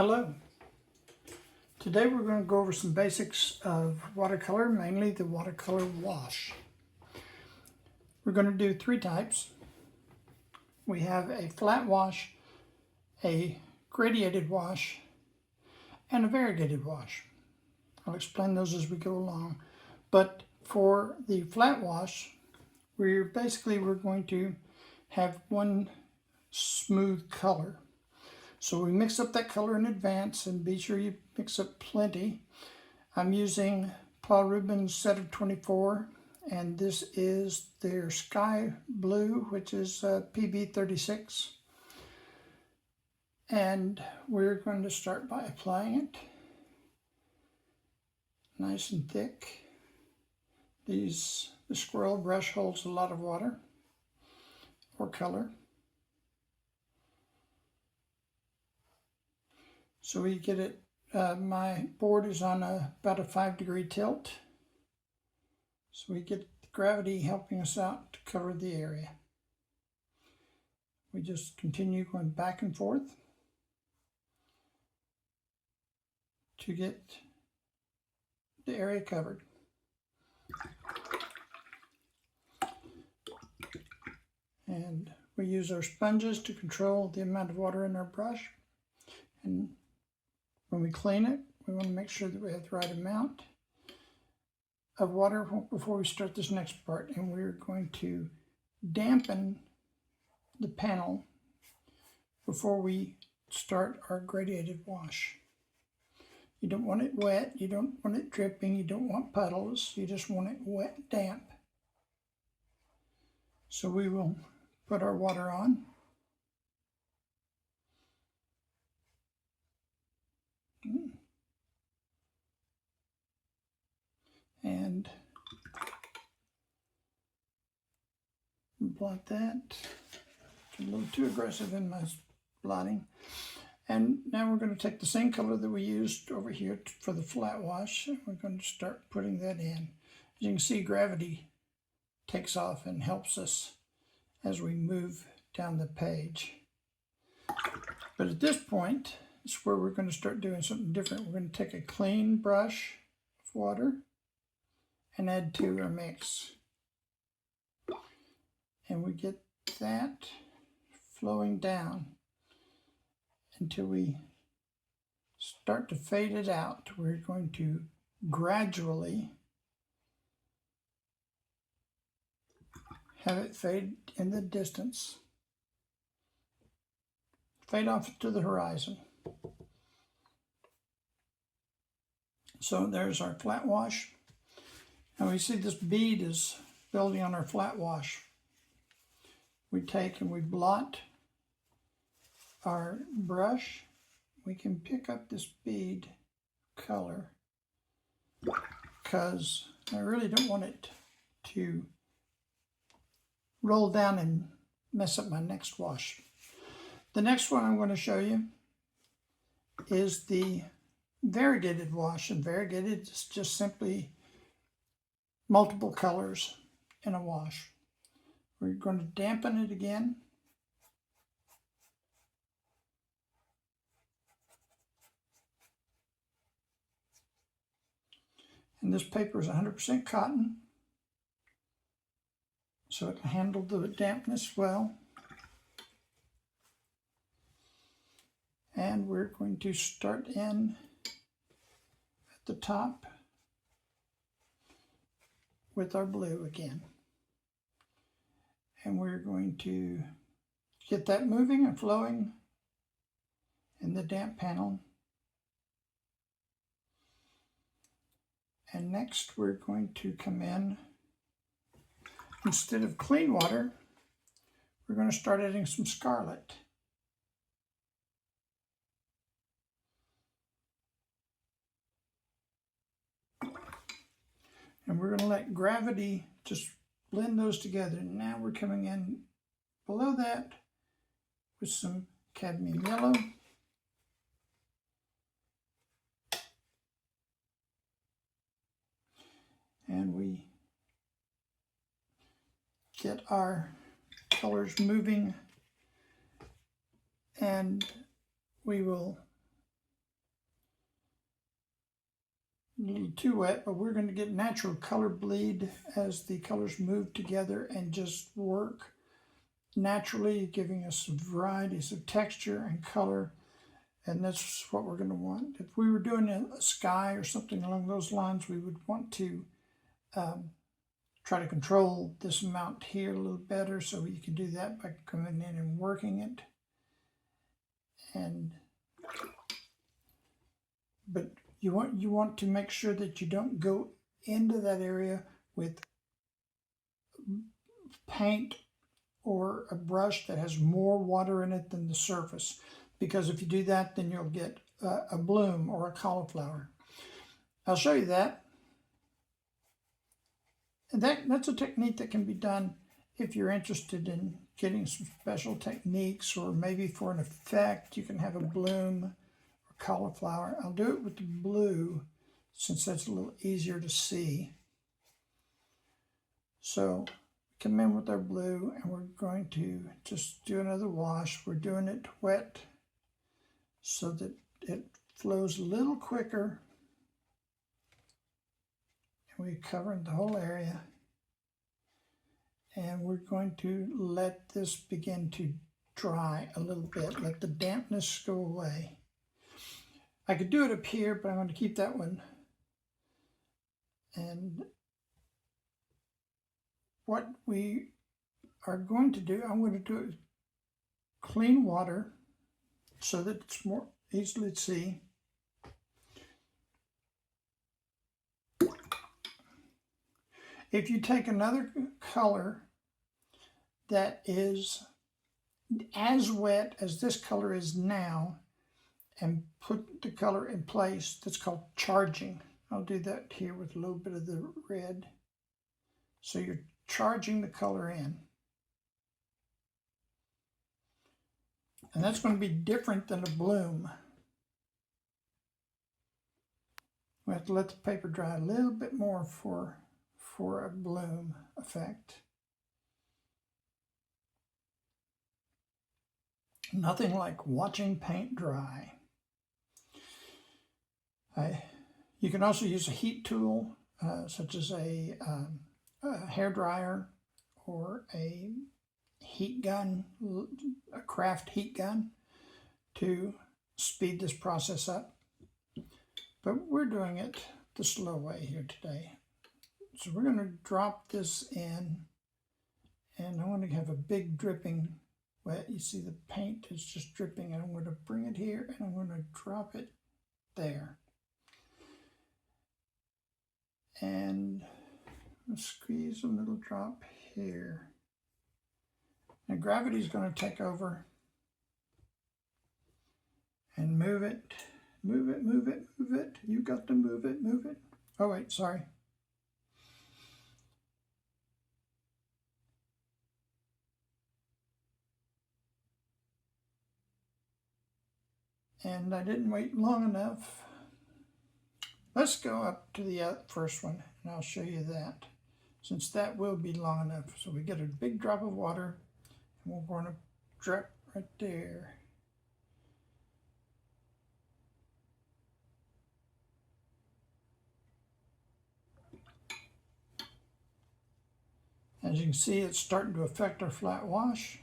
Hello. Today we're going to go over some basics of watercolor, mainly the watercolor wash. We're going to do three types. We have a flat wash, a gradiated wash, and a variegated wash. I'll explain those as we go along. But for the flat wash, we're going to have one smooth color. So we mix up that color in advance, and be sure you mix up plenty. I'm using Paul Rubens set of 24, and this is their sky blue, which is PB36. And we're going to start by applying it nice and thick. The squirrel brush holds a lot of water or color. So we get it, my board is on about a 5-degree tilt. So we get gravity helping us out to cover the area. We just continue going back and forth to get the area covered. And we use our sponges to control the amount of water in our brush. And when we clean it, we want to make sure that we have the right amount of water before we start this next part. And we're going to dampen the panel before we start our gradiated wash. You don't want it wet, you don't want it dripping, you don't want puddles, you just want it wet, damp. So we will put our water on. And blot that. It's a little too aggressive in my blotting. And now we're going to take the same color that we used over here for the flat wash, and we're going to start putting that in. As you can see, gravity takes off and helps us as we move down the page. But at this point, it's where we're going to start doing something different. We're going to take a clean brush of water and add to our mix. And we get that flowing down until we start to fade it out. We're going to gradually have it fade in the distance, fade off to the horizon. So there's our flat wash. And we see this bead is building on our flat wash. We take and we blot our brush. We can pick up this bead color because I really don't want it to roll down and mess up my next wash. The next one I'm going to show you is the variegated wash. And variegated is just simply multiple colors in a wash. We're going to dampen it again. And this paper is 100% cotton, so it can handle the dampness well. And we're going to start in at the top with our blue again. And we're going to get that moving and flowing in the damp panel. And next we're going to come in, instead of clean water, we're going to start adding some scarlet. And we're going to let gravity just blend those together. And now we're coming in below that with some cadmium yellow. And we get our colors moving, and we will a little too wet, but we're going to get natural color bleed as the colors move together and just work naturally, giving us some varieties of texture and color. And that's what we're going to want. If we were doing a sky or something along those lines, we would want to try to control this amount here a little better, so you can do that by coming in and working it. But you want to make sure that you don't go into that area with paint or a brush that has more water in it than the surface, because if you do that, then you'll get a bloom or a cauliflower. I'll show you that. And that's a technique that can be done if you're interested in getting some special techniques, or maybe for an effect you can have a bloom or cauliflower. I'll do it with the blue since that's a little easier to see. So come in with our blue and we're going to just do another wash. We're doing it wet so that it flows a little quicker. We're covering the whole area, and we're going to let this begin to dry a little bit, let the dampness go away. I could do it up here, but I'm going to keep that one. And what we are going to do, I'm going to do it with clean water so that it's more easily to see. If you take another color that is as wet as this color is now and put the color in place, that's called charging. I'll do that here with a little bit of the red. So you're charging the color in. And that's going to be different than a bloom. We have to let the paper dry a little bit more for a bloom effect. Nothing like watching paint dry. You can also use a heat tool, such as a hair dryer or a heat gun, a craft heat gun, to speed this process up. But we're doing it the slow way here today. So we're going to drop this in, and I want to have a big dripping wet. You see the paint is just dripping, and I'm going to bring it here and I'm going to drop it there. And squeeze a little drop here. Now gravity is going to take over and move it, move it, move it, move it. You got to move it, move it. Oh wait, sorry. And I didn't wait long enough. Let's go up to the first one, and I'll show you that, since that will be long enough. So we get a big drop of water, and we're going to drip right there. As you can see, it's starting to affect our flat wash.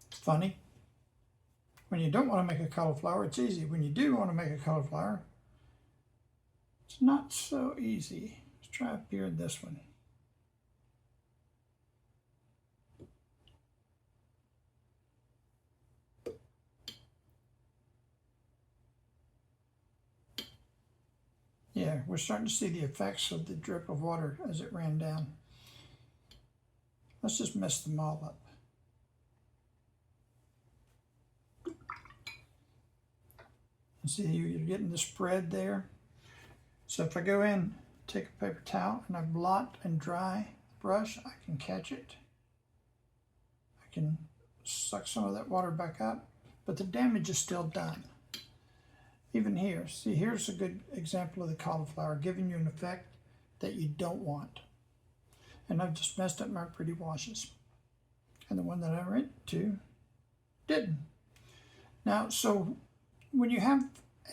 It's funny. When you don't want to make a cauliflower, it's easy. When you do want to make a cauliflower, it's not so easy. Let's try up here in this one. Yeah, we're starting to see the effects of the drip of water as it ran down. Let's just mess them all up. You see, you're getting the spread there. So if I go in, take a paper towel, and I blot and dry the brush, I can catch it. I can suck some of that water back up, but the damage is still done. Even here, see, here's a good example of the cauliflower giving you an effect that you don't want. And I've just messed up my pretty washes. And the one that I went to didn't. Now, so when you have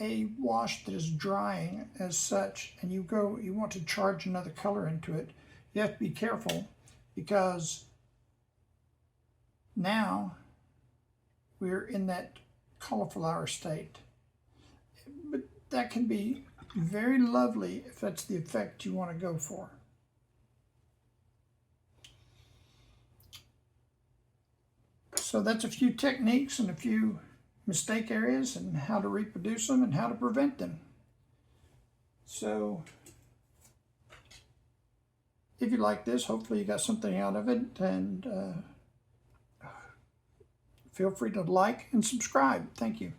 a wash that is drying as such, and you want to charge another color into it, you have to be careful, because now we're in that cauliflower state. But that can be very lovely if that's the effect you want to go for. So that's a few techniques and a few mistake areas and how to reproduce them and how to prevent them. So if you like this, hopefully you got something out of it, and feel free to like and subscribe. Thank you.